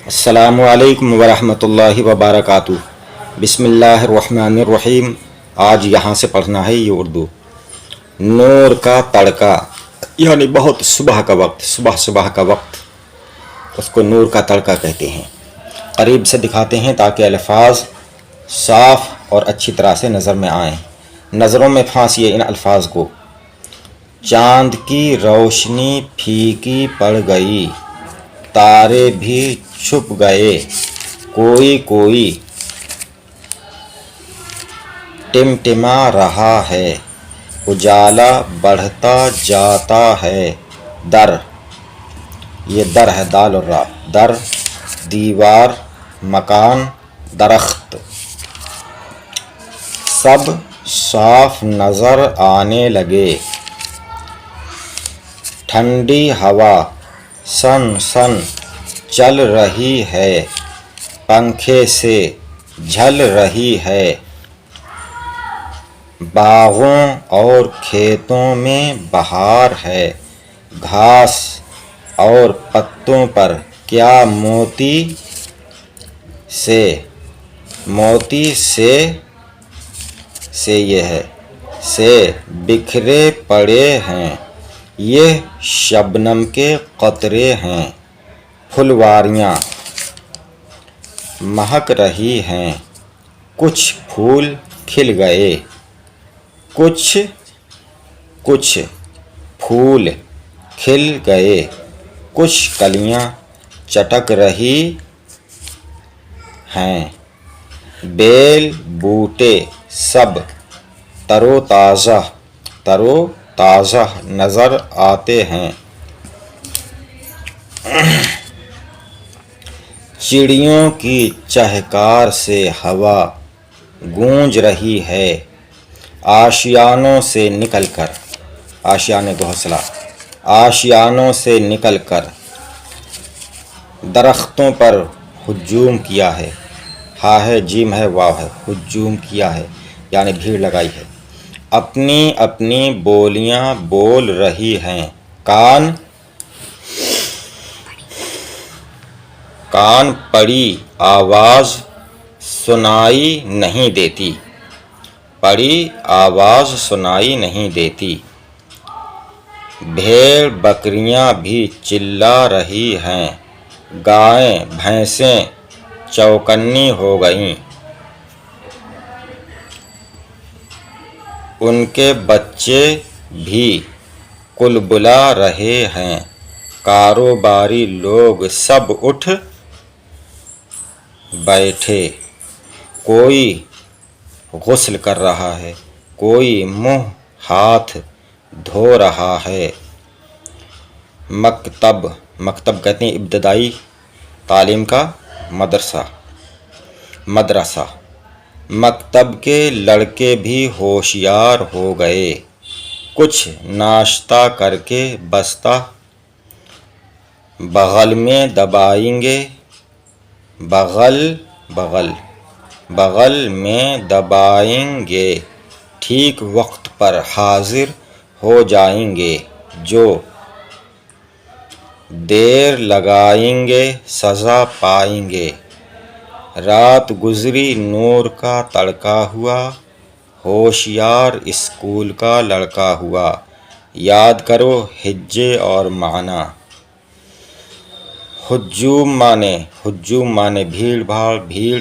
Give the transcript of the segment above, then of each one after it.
السلام علیکم ورحمۃ اللہ وبرکاتہ۔ بسم اللہ الرحمن الرحیم۔ آج یہاں سے پڑھنا ہے یہ اردو۔ نور کا تڑکا یعنی بہت صبح کا وقت، صبح کا وقت، اس کو نور کا تڑکا کہتے ہیں۔ قریب سے دکھاتے ہیں تاکہ الفاظ صاف اور اچھی طرح سے نظر میں آئیں۔ نظروں میں پھانسیے ان الفاظ کو۔ چاند کی روشنی پھیکی پڑ گئی، تارے بھی چھپ گئے، کوئی ٹمٹما رہا ہے، اجالا بڑھتا جاتا ہے۔ در، یہ در ہے، دال اور را۔ در، دیوار، مکان، درخت۔ سب صاف نظر آنے لگے، ٹھنڈی ہوا سن سن چل رہی ہے، پنکھے سے جھل رہی ہے۔ باغوں اور کھیتوں میں بہار ہے، گھاس اور پتوں پر کیا موتی سے بکھرے پڑے ہیں، یہ شبنم کے قطرے ہیں۔ پھلواریاں مہک رہی ہیں، کچھ پھول کھل گئے، کچھ پھول کھل گئے، کچھ کلیاں چٹک رہی ہیں۔ بیل بوٹے سب تر و تازہ نظر آتے ہیں۔ چڑیوں کی چہکار سے ہوا گونج رہی ہے، آشیانوں سے نکل کر، آشیانے گھونسلہ، آشیانوں سے نکل کر درختوں پر ہجوم کیا ہے۔ ہا ہے، جیم ہے، واو ہے، ہجوم کیا ہے یعنی بھیڑ لگائی ہے۔ اپنی اپنی بولیاں بول رہی ہیں، کان پڑی آواز سنائی نہیں دیتی، پڑی آواز سنائی نہیں دیتی۔ بھیڑ بکریاں بھی چلا رہی ہیں، گائیں بھینسیں چوکنی ہو گئیں، ان کے بچے بھی کلبلا رہے ہیں۔ کاروباری لوگ سب اٹھ بیٹھے، کوئی غسل کر رہا ہے، کوئی منہ ہاتھ دھو رہا ہے۔ مکتب کہتے ہیں ابتدائی تعلیم کا مدرسہ۔ مکتب کے لڑکے بھی ہوشیار ہو گئے، کچھ ناشتہ کر کے بستہ بغل میں دبائیں گے، بغل میں دبائیں گے، ٹھیک وقت پر حاضر ہو جائیں گے، جو دیر لگائیں گے سزا پائیں گے۔ رات گزری نور کا تڑکا ہوا، ہوشیار اسکول کا لڑکا ہوا۔ یاد کرو ہجے اور معنی۔ ہجوم مانے بھیڑ بھاڑ، بھیڑ۔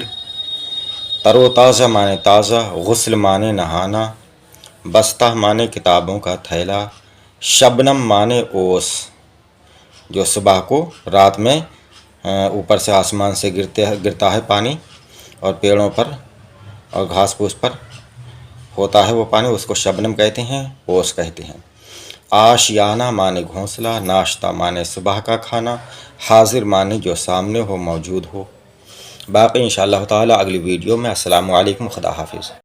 تر و تازہ مانے تازہ، غسل مانے نہانا، بستہ مانے کتابوں کا تھیلا، شبنم مانے اوس جو صبح کو رات میں اوپر سے آسمان سے گرتا ہے پانی اور پیڑوں پر اور گھاس پھوس پر ہوتا ہے وہ پانی، اس کو شبنم کہتے ہیں، اوس کہتے ہیں۔ آشیانہ مانے گھونسلہ، ناشتہ مانے صبح کا کھانا، حاضر مانے جو سامنے ہو، موجود ہو۔ باقی انشاءاللہ تعالی اگلی ویڈیو میں۔ السلام علیکم، خدا حافظ۔